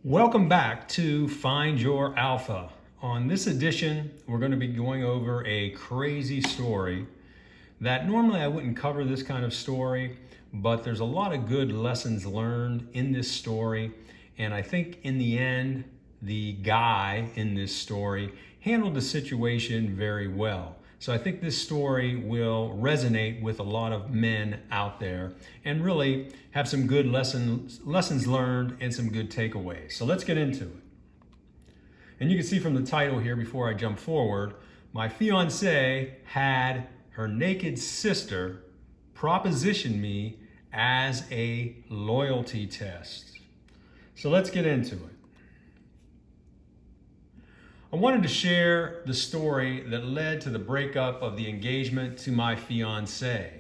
Welcome back to Find Your Alpha. On this edition, we're going to be going over a crazy story that normally I wouldn't cover this kind of story, but there's a lot of good lessons learned in this story. And I think in the end, the guy in this story handled the situation very well. So I think this story will resonate with a lot of men out there and really have some good lessons learned and some good takeaways. So let's get into it. And you can see from the title here before I jump forward, my fiancée had her naked sister proposition me as a loyalty test. So let's get into it. I wanted to share the story that led to the breakup of the engagement to my fiancée.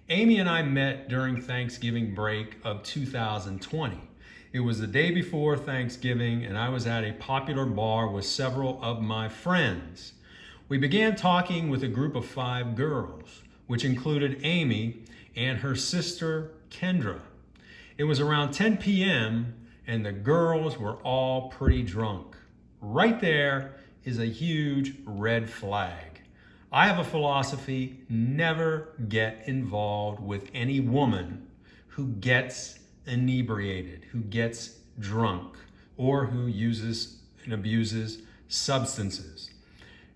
Amy and I met during Thanksgiving break of 2020. It was the day before Thanksgiving and I was at a popular bar with several of my friends. We began talking with a group of 5 girls, which included Amy and her sister Kendra. It was around 10 p.m. and the girls were all pretty drunk. Right there is a huge red flag. I have a philosophy: never get involved with any woman who gets inebriated, who gets drunk, or who uses and abuses substances.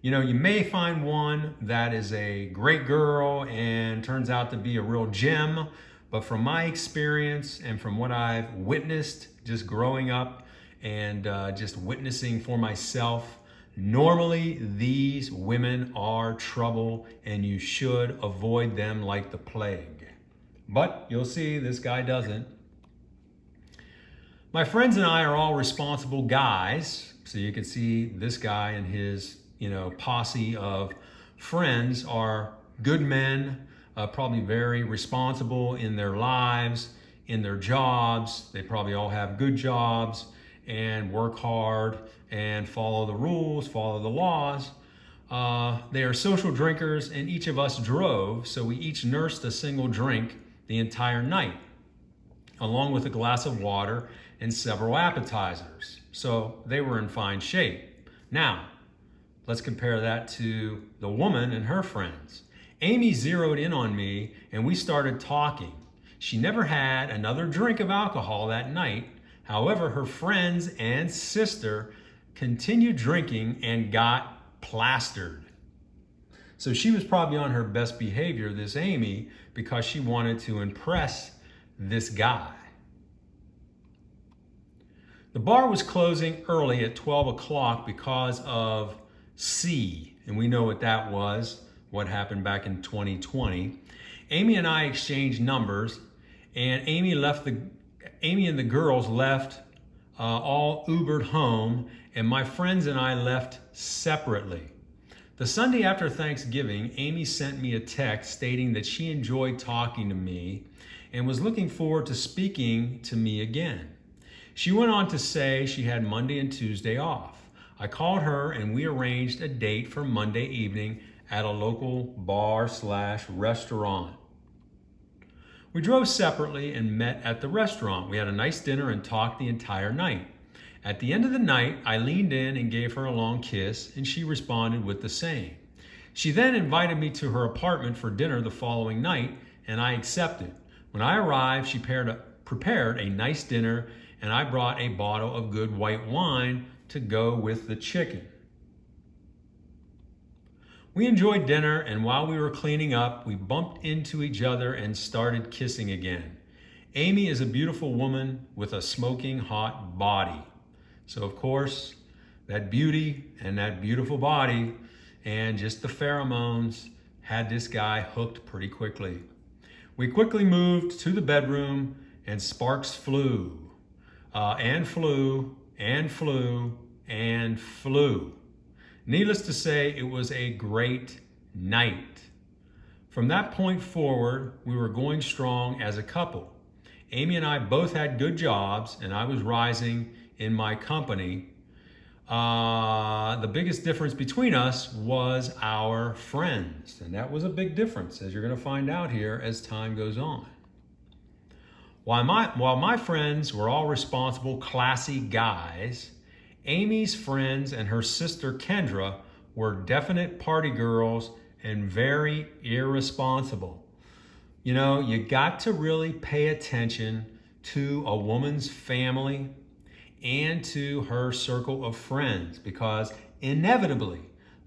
You know, you may find one that is a great girl and turns out to be a real gem, but from my experience and from what I've witnessed just growing up and just witnessing for myself, normally these women are trouble and you should avoid them like the plague. But you'll see this guy doesn't. My friends and I are all responsible guys. So you can see this guy and his, posse of friends are good men, probably very responsible in their lives, in their jobs. They probably all have good jobs and work hard and follow the rules, follow the laws. They are social drinkers and each of us drove, so we each nursed a single drink the entire night, along with a glass of water and several appetizers. So they were in fine shape. Now, let's compare that to the woman and her friends. Amy zeroed in on me and we started talking. She never had another drink of alcohol that night. However, her friends and sister continued drinking and got plastered. So she was probably on her best behavior, this Amy, because she wanted to impress this guy. The bar was closing early at 12 o'clock because of C, and we know what that was, what happened back in 2020. Amy and I exchanged numbers, and Amy and the girls left, all Ubered home, and my friends and I left separately. The Sunday after Thanksgiving, Amy sent me a text stating that she enjoyed talking to me and was looking forward to speaking to me again. She went on to say she had Monday and Tuesday off. I called her and we arranged a date for Monday evening at a local bar/restaurant. We drove separately and met at the restaurant. We had a nice dinner and talked the entire night. At the end of the night, I leaned in and gave her a long kiss, and she responded with the same. She then invited me to her apartment for dinner the following night, and I accepted. When I arrived, she prepared a nice dinner, and I brought a bottle of good white wine to go with the chicken. We enjoyed dinner, and while we were cleaning up, we bumped into each other and started kissing again. Amy is a beautiful woman with a smoking hot body. So of course, that beauty and that beautiful body and just the pheromones had this guy hooked pretty quickly. We quickly moved to the bedroom and sparks flew, and flew, and flew, and flew. Needless to say, it was a great night. From that point forward, we were going strong as a couple. Amy and I both had good jobs, and I was rising in my company. The biggest difference between us was our friends, and that was a big difference, as you're going to find out here as time goes on. While my friends were all responsible, classy guys, Amy's friends and her sister Kendra were definite party girls and very irresponsible. You know, you got to really pay attention to a woman's family and to her circle of friends, because inevitably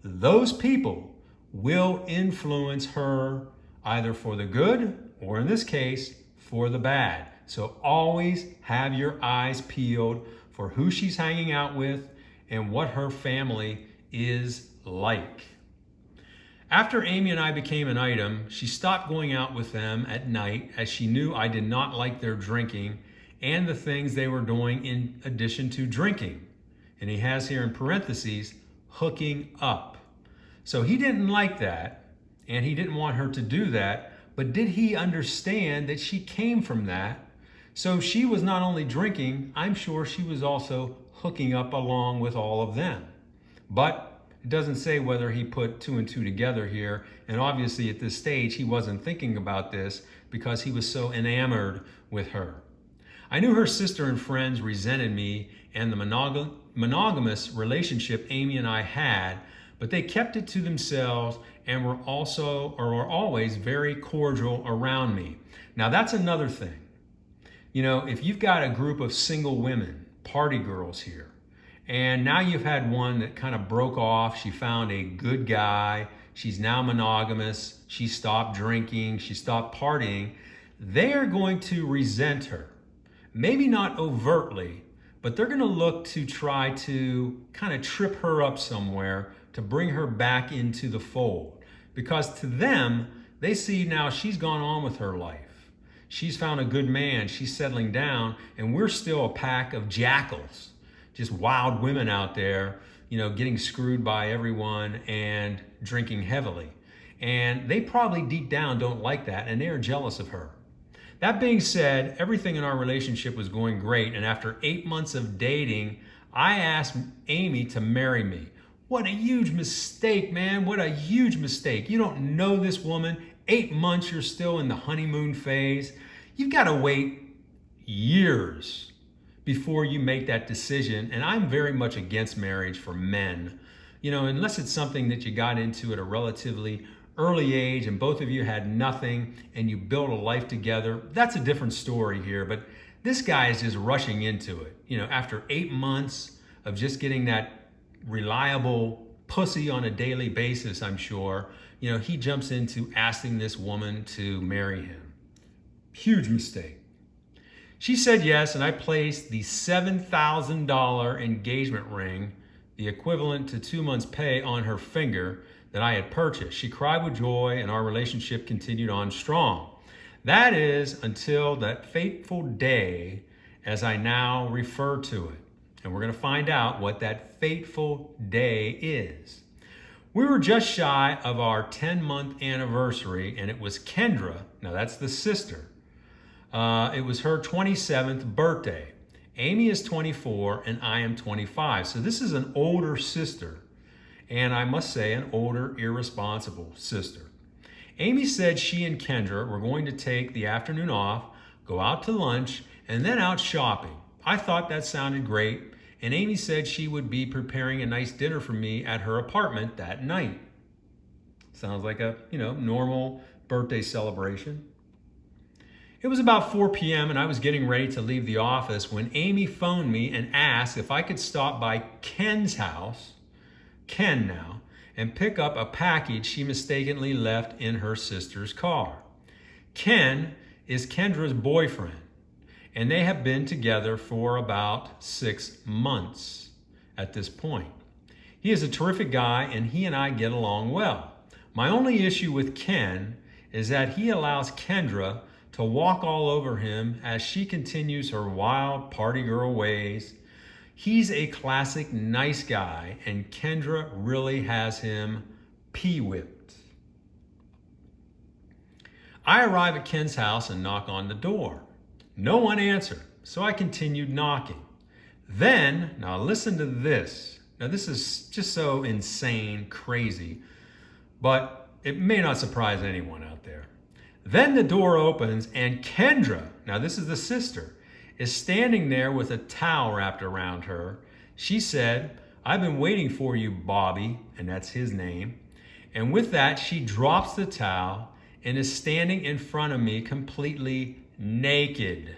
those people will influence her either for the good or, in this case, for the bad. So always have your eyes peeled for who she's hanging out with and what her family is like. After Amy and I became an item, she stopped going out with them at night, as she knew I did not like their drinking and the things they were doing in addition to drinking. And he has here in parentheses, hooking up. So he didn't like that, and he didn't want her to do that, but did he understand that she came from that? So she was not only drinking, I'm sure she was also hooking up along with all of them. But it doesn't say whether he put two and two together here, and obviously at this stage he wasn't thinking about this because he was so enamored with her. I knew her sister and friends resented me and the monogamous relationship Amy and I had, but they kept it to themselves and were always very cordial around me. Now that's another thing. You know, if you've got a group of single women, party girls here, and now you've had one that kind of broke off, she found a good guy, she's now monogamous, she stopped drinking, she stopped partying, they are going to resent her. Maybe not overtly, but they're going to look to try to kind of trip her up somewhere to bring her back into the fold. Because to them, they see now she's gone on with her life. She's found a good man, she's settling down, and we're still a pack of jackals. Just wild women out there, you know, getting screwed by everyone and drinking heavily. And they probably deep down don't like that, and they are jealous of her. That being said, everything in our relationship was going great, and after 8 months of dating, I asked Amy to marry me. What a huge mistake, man. What a huge mistake. You don't know this woman. 8 months, you're still in the honeymoon phase. You've got to wait years before you make that decision. And I'm very much against marriage for men. You know, unless it's something that you got into at a relatively early age and both of you had nothing and you built a life together, that's a different story here. But this guy is just rushing into it. You know, after 8 months of just getting that reliable pussy on a daily basis, I'm sure, you know, he jumps into asking this woman to marry him. Huge mistake. She said yes, and I placed the $7,000 engagement ring, the equivalent to 2 months' pay, on her finger that I had purchased. She cried with joy, and our relationship continued on strong. That is until that fateful day, as I now refer to it. And we're going to find out what that fateful day is. We were just shy of our 10-month anniversary, and it was Kendra, now that's the sister. It was her 27th birthday. Amy is 24 and I am 25. So this is an older sister, and I must say an older, irresponsible sister. Amy said she and Kendra were going to take the afternoon off, go out to lunch, and then out shopping. I thought that sounded great, and Amy said she would be preparing a nice dinner for me at her apartment that night. Sounds like a, normal birthday celebration. It was about 4 p.m. and I was getting ready to leave the office when Amy phoned me and asked if I could stop by Ken's house, Ken now, and pick up a package she mistakenly left in her sister's car. Ken is Kendra's boyfriend, and they have been together for about 6 months at this point. He is a terrific guy, and he and I get along well. My only issue with Ken is that he allows Kendra to walk all over him as she continues her wild party girl ways. He's a classic nice guy, and Kendra really has him pee-whipped. I arrive at Ken's house and knock on the door. No one answered, so I continued knocking. Then, now listen to this. Now this is just so insane, crazy, but it may not surprise anyone out there. Then the door opens and Kendra, now this is the sister, is standing there with a towel wrapped around her. She said, "I've been waiting for you, Bobby," and that's his name. And with that, she drops the towel and is standing in front of me completely naked.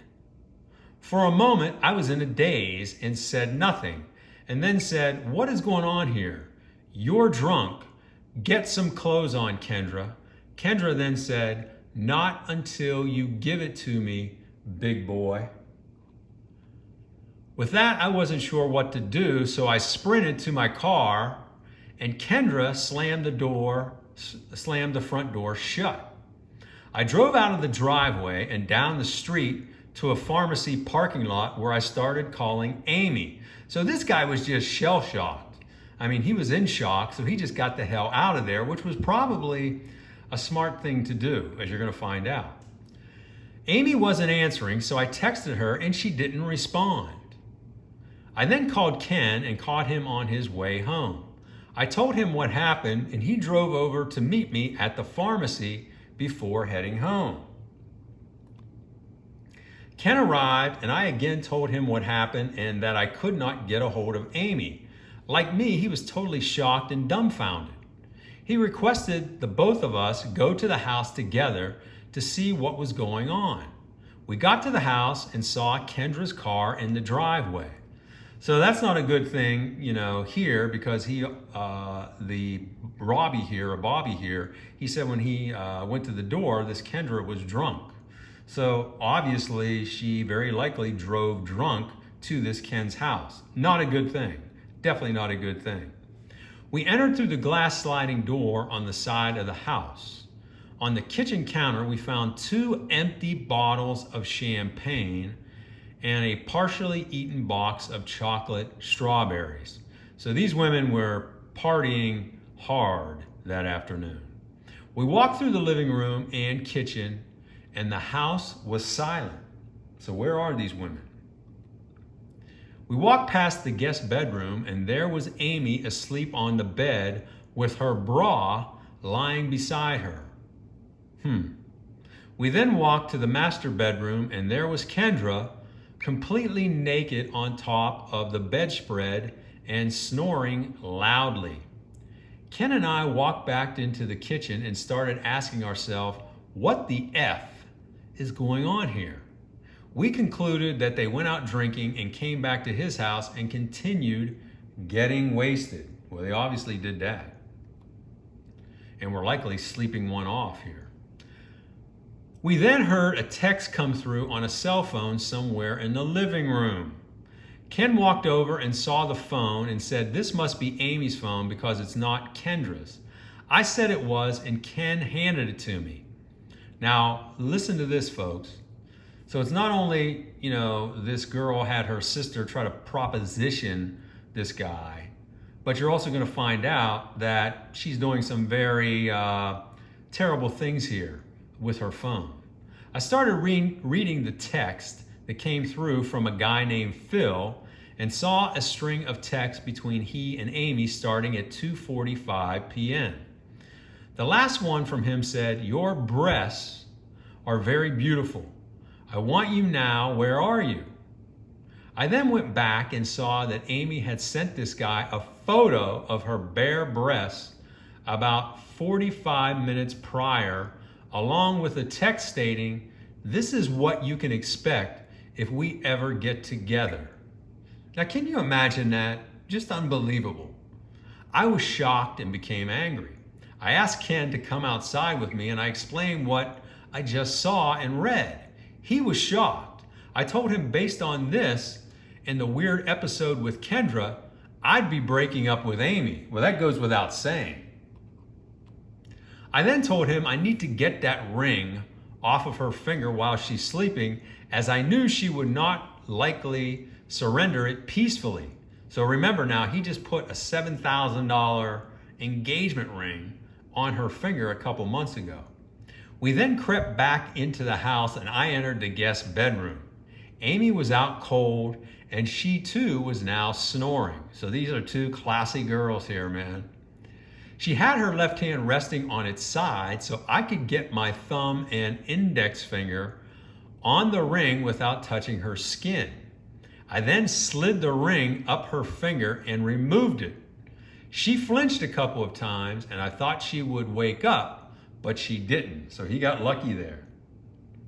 For a moment, I was in a daze and said nothing, and then said, "What is going on here? You're drunk. Get some clothes on, Kendra." Kendra then said, "Not until you give it to me, big boy." With that, I wasn't sure what to do, so I sprinted to my car, and Kendra slammed the front door shut. I drove out of the driveway and down the street to a pharmacy parking lot where I started calling Amy. So this guy was just shell-shocked. I mean, he was in shock, so he just got the hell out of there, which was probably a smart thing to do, as you're going to find out. Amy wasn't answering, so I texted her and she didn't respond. I then called Ken and caught him on his way home. I told him what happened and he drove over to meet me at the pharmacy before heading home. Ken arrived and I again told him what happened and that I could not get a hold of Amy. Like me, he was totally shocked and dumbfounded. He requested the both of us go to the house together to see what was going on. We got to the house and saw Kendra's car in the driveway. So that's not a good thing, here, because Bobby here, he said when he went to the door, this Kendra was drunk. So obviously she very likely drove drunk to this Ken's house. Not a good thing. Definitely not a good thing. We entered through the glass sliding door on the side of the house. On the kitchen counter, we found 2 empty bottles of champagne and a partially eaten box of chocolate strawberries. So these women were partying hard that afternoon. We walked through the living room and kitchen, and the house was silent. So where are these women? We walked past the guest bedroom, and there was Amy asleep on the bed with her bra lying beside her. We then walked to the master bedroom, and there was Kendra completely naked on top of the bedspread and snoring loudly. Ken and I walked back into the kitchen and started asking ourselves, what the F is going on here? We concluded that they went out drinking and came back to his house and continued getting wasted. Well, they obviously did that. And were likely sleeping one off here. We then heard a text come through on a cell phone somewhere in the living room. Ken walked over and saw the phone and said, "This must be Amy's phone because it's not Kendra's." I said it was, and Ken handed it to me. Now, listen to this, folks. So it's not only, this girl had her sister try to proposition this guy, but you're also going to find out that she's doing some very terrible things here with her phone. I started reading the text that came through from a guy named Phil and saw a string of texts between he and Amy starting at 2:45 p.m. The last one from him said, "Your breasts are very beautiful. I want you now. Where are you?" I then went back and saw that Amy had sent this guy a photo of her bare breasts about 45 minutes prior, along with a text stating, "This is what you can expect if we ever get together." Now, can you imagine that? Just unbelievable. I was shocked and became angry. I asked Ken to come outside with me and I explained what I just saw and read. He was shocked. I told him based on this and the weird episode with Kendra, I'd be breaking up with Amy. Well, that goes without saying. I then told him I need to get that ring off of her finger while she's sleeping, as I knew she would not likely surrender it peacefully. So remember now, he just put a $7,000 engagement ring on her finger a couple months ago. We then crept back into the house and I entered the guest bedroom. Amy was out cold and she too was now snoring. So these are 2 classy girls here, man. She had her left hand resting on its side so I could get my thumb and index finger on the ring without touching her skin. I then slid the ring up her finger and removed it. She flinched a couple of times and I thought she would wake up, but she didn't. So he got lucky there.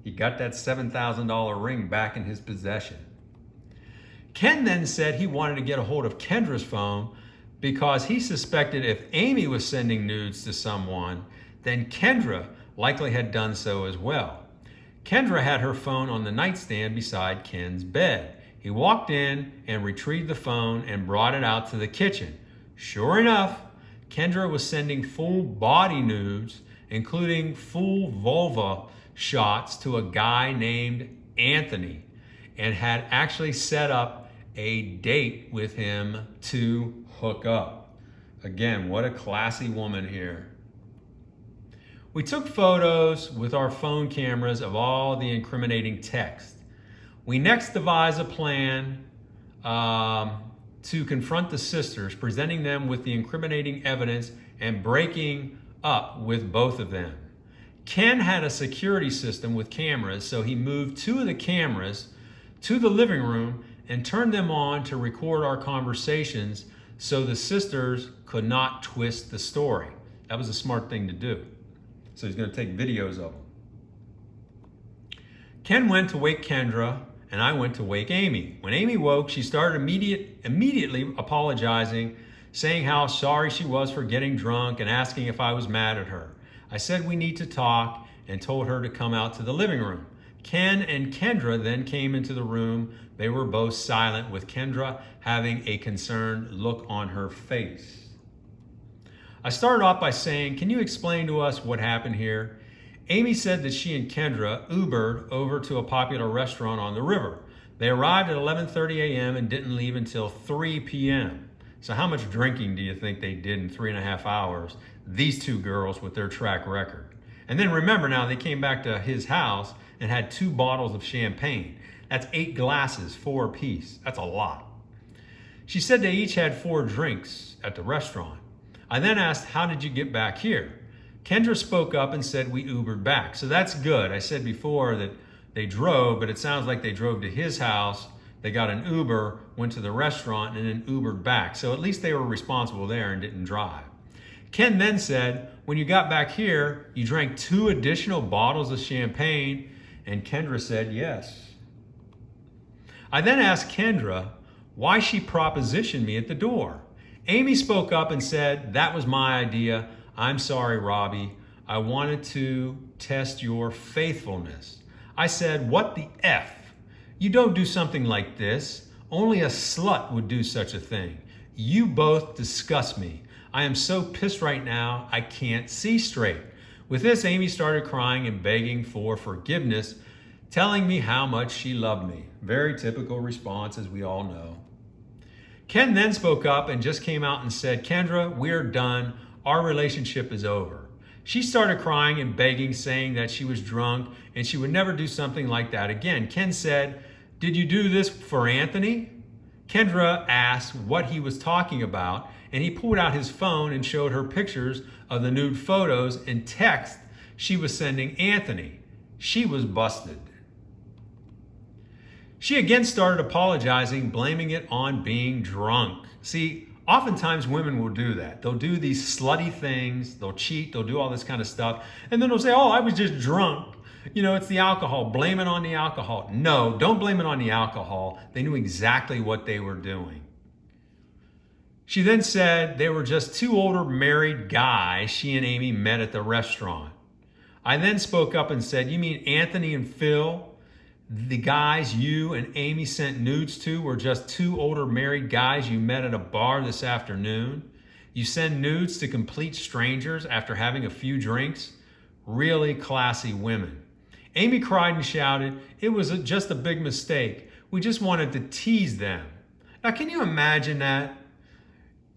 He got that $7,000 ring back in his possession. Ken then said he wanted to get a hold of Kendra's phone because he suspected if Amy was sending nudes to someone, then Kendra likely had done so as well. Kendra had her phone on the nightstand beside Ken's bed. He walked in and retrieved the phone and brought it out to the kitchen. Sure enough, Kendra was sending full body nudes, including full vulva shots to a guy named Anthony, and had actually set up a date with him to hook up. Again, what a classy woman here. We took photos with our phone cameras of all the incriminating text. We next devised a plan to confront the sisters, presenting them with the incriminating evidence and breaking up with both of them. Ken had a security system with cameras, so he moved 2 of the cameras to the living room and turned them on to record our conversations so the sisters could not twist the story. That was a smart thing to do. So he's going to take videos of them. Ken went to wake Kendra and I went to wake Amy. When Amy woke, she started immediately apologizing, saying how sorry she was for getting drunk and asking if I was mad at her. I said we need to talk and told her to come out to the living room. Ken and Kendra then came into the room. They were both silent, with Kendra having a concerned look on her face. I started off by saying, "Can you explain to us what happened here?" Amy said that she and Kendra Ubered over to a popular restaurant on the river. They arrived at 11:30 a.m. and didn't leave until 3 p.m. So how much drinking do you think they did in 3.5 hours? These 2 girls with their track record. And then remember now, they came back to his house and had 2 bottles of champagne. That's 8 glasses, 4 apiece. That's a lot. She said they each had 4 drinks at the restaurant. I then asked, "How did you get back here?" Kendra spoke up and said we Ubered back. So that's good. I said before that they drove, but it sounds like they drove to his house. They got an Uber, went to the restaurant, and then Ubered back. So at least they were responsible there and didn't drive. Ken then said, "When you got back here, you drank 2 additional bottles of champagne," and Kendra said yes. I then asked Kendra why she propositioned me at the door. Amy spoke up and said, "That was my idea. I'm sorry, Robbie. I wanted to test your faithfulness." I said, "What the F? You don't do something like this. Only a slut would do such a thing. You both disgust me. I am so pissed right now, I can't see straight." With this, Amy started crying and begging for forgiveness, telling me how much she loved me. Very typical response, as we all know. Ken then spoke up and just came out and said, "Kendra, we're done. Our relationship is over." She started crying and begging, saying that she was drunk and she would never do something like that again. Ken said, "Did you do this for Anthony?" Kendra asked what he was talking about, and he pulled out his phone and showed her pictures of the nude photos and text she was sending Anthony. She was busted. She again started apologizing, blaming it on being drunk. See, oftentimes women will do that. They'll do these slutty things, they'll cheat, they'll do all this kind of stuff, and then they'll say, "Oh, I was just drunk. You know, it's the alcohol. Blame it on the alcohol." No, don't blame it on the alcohol. They knew exactly what they were doing. She then said they were just 2 older married guys she and Amy met at the restaurant. I then spoke up and said, "You mean Anthony and Phil? The guys you and Amy sent nudes to were just 2 older married guys you met at a bar this afternoon? You send nudes to complete strangers after having a few drinks? Really classy women." Amy cried and shouted, "It was just a big mistake. We just wanted to tease them." Now, can you imagine that?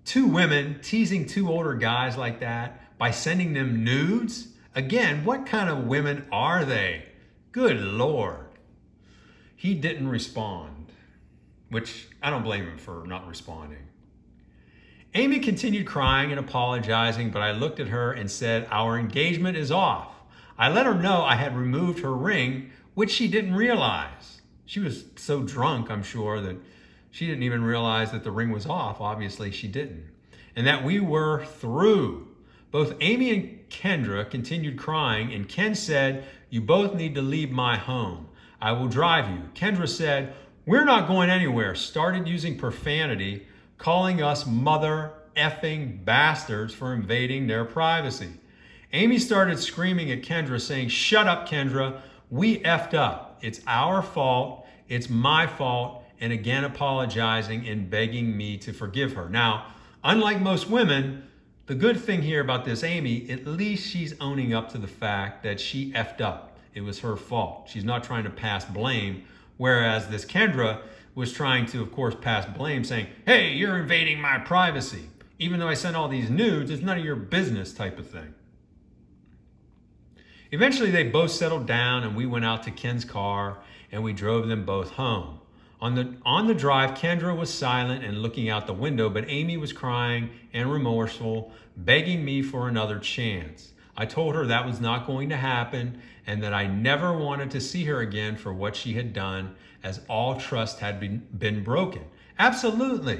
2 women teasing 2 older guys like that by sending them nudes? Again, what kind of women are they? Good Lord. He didn't respond, which I don't blame him for not responding. Amy continued crying and apologizing, but I looked at her and said, "Our engagement is off." I let her know I had removed her ring, which she didn't realize. She was so drunk, I'm sure, that she didn't even realize that the ring was off. Obviously, she didn't. And that we were through. Both Amy and Kendra continued crying, and Ken said, "You both need to leave my home. I will drive you." Kendra said, "We're not going anywhere," started using profanity, calling us mother effing bastards for invading their privacy. Amy started screaming at Kendra, saying, "Shut up, Kendra. We effed up. It's our fault. It's my fault," and again apologizing and begging me to forgive her. Now, unlike most women, the good thing here about this Amy, at least she's owning up to the fact that she effed up. It was her fault. She's not trying to pass blame, whereas this Kendra was trying to, of course, pass blame, saying, "Hey, you're invading my privacy. Even though I sent all these nudes, it's none of your business," type of thing. Eventually, they both settled down and we went out to Ken's car and we drove them both home. On the drive, Kendra was silent and looking out the window, but Amy was crying and remorseful, begging me for another chance. I told her that was not going to happen and that I never wanted to see her again for what she had done, as all trust had been broken. Absolutely.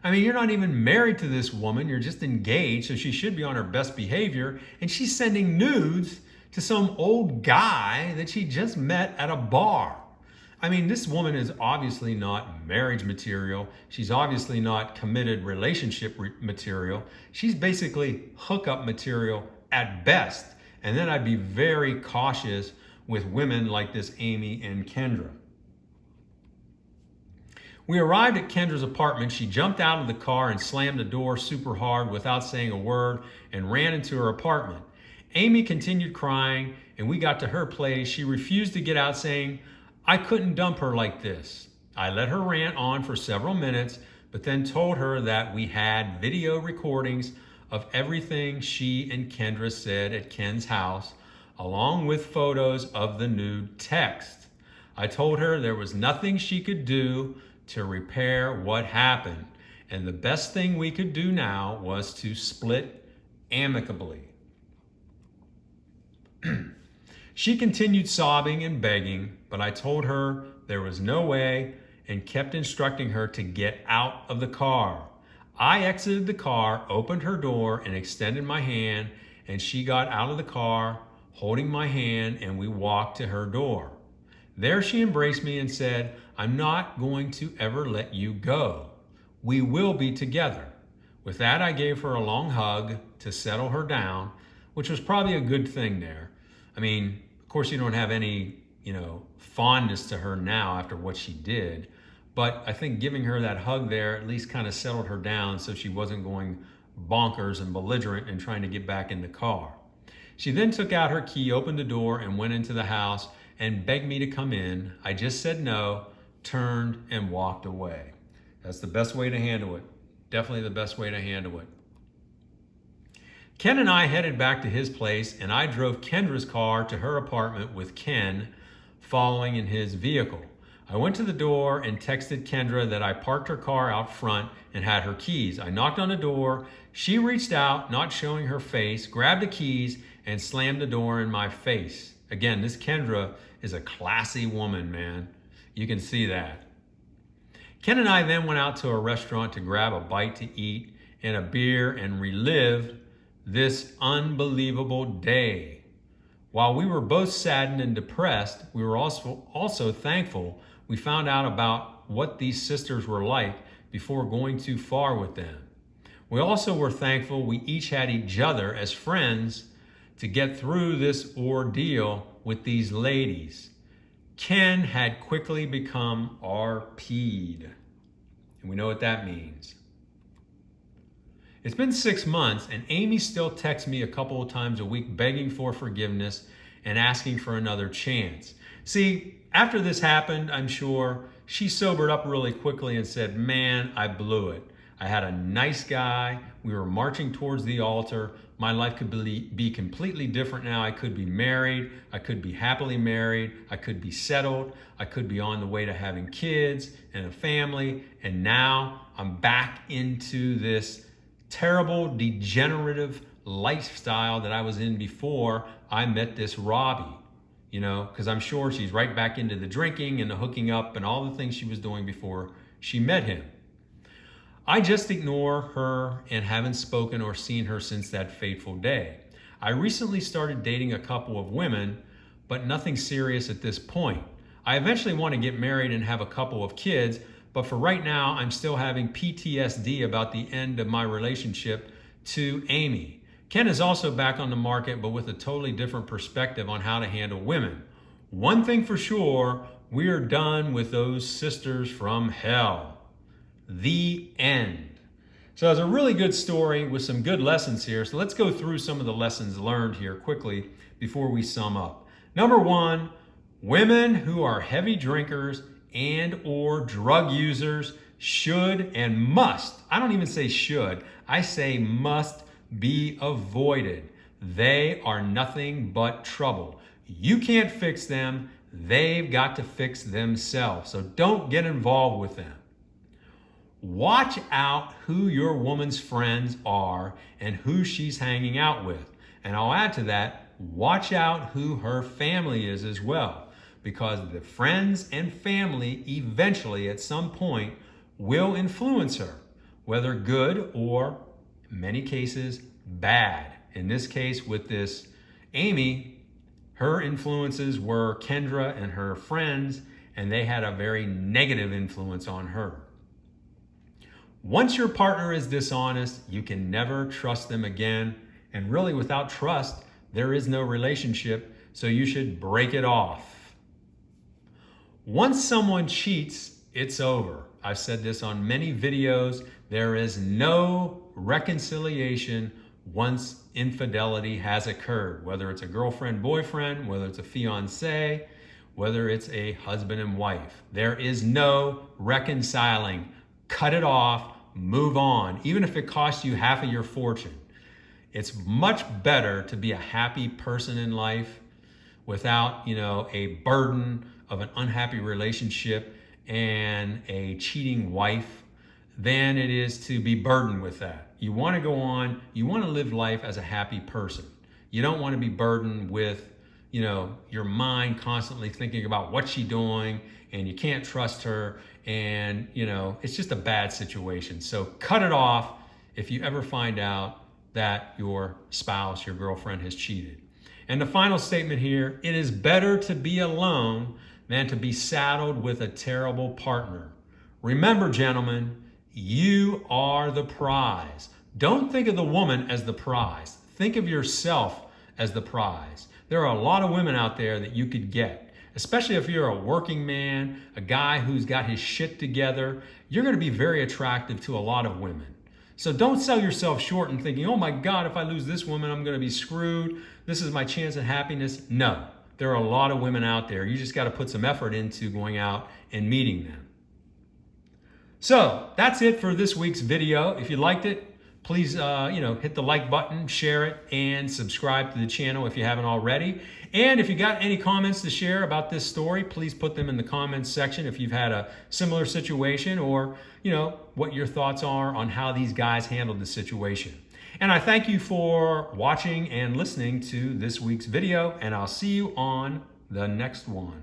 I mean, you're not even married to this woman. You're just engaged, so she should be on her best behavior. And she's sending nudes to some old guy that she just met at a bar. I mean, this woman is obviously not marriage material. She's obviously not committed relationship material. She's basically hookup material at best. And then I'd be very cautious with women like this Amy and Kendra. We arrived at Kendra's apartment. She jumped out of the car and slammed the door super hard without saying a word and ran into her apartment. Amy continued crying, and we got to her place. She refused to get out, saying, "I couldn't dump her like this." I let her rant on for several minutes, but then told her that we had video recordings of everything she and Kendra said at Ken's house, along with photos of the nude text. I told her there was nothing she could do to repair what happened, and the best thing we could do now was to split amicably. She continued sobbing and begging, but I told her there was no way and kept instructing her to get out of the car. I exited the car, opened her door, and extended my hand, and she got out of the car, holding my hand, and we walked to her door. There she embraced me and said, "I'm not going to ever let you go. We will be together." With that, I gave her a long hug to settle her down, which was probably a good thing there. I mean, of course, you don't have any, fondness to her now after what she did. But I think giving her that hug there at least kind of settled her down so she wasn't going bonkers and belligerent and trying to get back in the car. She then took out her key, opened the door, and went into the house and begged me to come in. I just said no, turned, and walked away. That's the best way to handle it. Definitely the best way to handle it. Ken and I headed back to his place, and I drove Kendra's car to her apartment with Ken following in his vehicle. I went to the door and texted Kendra that I parked her car out front and had her keys. I knocked on the door. She reached out, not showing her face, grabbed the keys, and slammed the door in my face. Again, this Kendra is a classy woman, man. You can see that. Ken and I then went out to a restaurant to grab a bite to eat and a beer and relive this unbelievable day. While we were both saddened and depressed, we were also thankful we found out about what these sisters were like before going too far with them. We also were thankful we each had each other as friends to get through this ordeal with these ladies. Ken had quickly become RP'd, and we know what that means. It's been 6 months, and Amy still texts me a couple of times a week begging for forgiveness and asking for another chance. See, after this happened, I'm sure she sobered up really quickly and said, "Man, I blew it. I had a nice guy. We were marching towards the altar. My life could be completely different now. I could be married. I could be happily married. I could be settled. I could be on the way to having kids and a family. And now I'm back into this terrible, degenerative lifestyle that I was in before I met this Robbie. You know, because I'm sure she's right back into the drinking and the hooking up and all the things she was doing before she met him. I just ignore her and haven't spoken or seen her since that fateful day. I recently started dating a couple of women, but nothing serious at this point. I eventually want to get married and have a couple of kids, but for right now, I'm still having PTSD about the end of my relationship to Amy. Ken is also back on the market, but with a totally different perspective on how to handle women. One thing for sure, we are done with those sisters from hell. The end. So it's a really good story with some good lessons here. So let's go through some of the lessons learned here quickly before we sum up. Number one, women who are heavy drinkers and or drug users should and must, I don't even say should, I say must be avoided. They are nothing but trouble. You can't fix them. They've got to fix themselves. So don't get involved with them. Watch out who your woman's friends are and who she's hanging out with. And I'll add to that, watch out who her family is as well, because the friends and family eventually at some point will influence her, whether good or in many cases bad. In this case with this Amy, her influences were Kendra and her friends, and they had a very negative influence on her. Once your partner is dishonest, you can never trust them again. And really without trust, there is no relationship, so you should break it off. Once someone cheats, it's over. I've said this on many videos. There is no reconciliation once infidelity has occurred, whether it's a girlfriend, boyfriend, whether it's a fiancé, whether it's a husband and wife. There is no reconciling. Cut it off, move on, even if it costs you half of your fortune. It's much better to be a happy person in life without, a burden of an unhappy relationship and a cheating wife than it is to be burdened with that. You want to go on, you want to live life as a happy person. You don't want to be burdened with, your mind constantly thinking about what's she doing and you can't trust her and, it's just a bad situation. So cut it off if you ever find out that your spouse, your girlfriend has cheated. And the final statement here, it is better to be alone than to be saddled with a terrible partner. Remember, gentlemen, you are the prize. Don't think of the woman as the prize. Think of yourself as the prize. There are a lot of women out there that you could get, especially if you're a working man, a guy who's got his shit together. You're going to be very attractive to a lot of women. So don't sell yourself short and thinking, oh my God, if I lose this woman, I'm going to be screwed. This is my chance at happiness. No, there are a lot of women out there. You just got to put some effort into going out and meeting them. So that's it for this week's video. If you liked it, please, hit the like button, share it, and subscribe to the channel if you haven't already. And if you got any comments to share about this story, please put them in the comments section if you've had a similar situation or, what your thoughts are on how these guys handled the situation. And I thank you for watching and listening to this week's video, and I'll see you on the next one.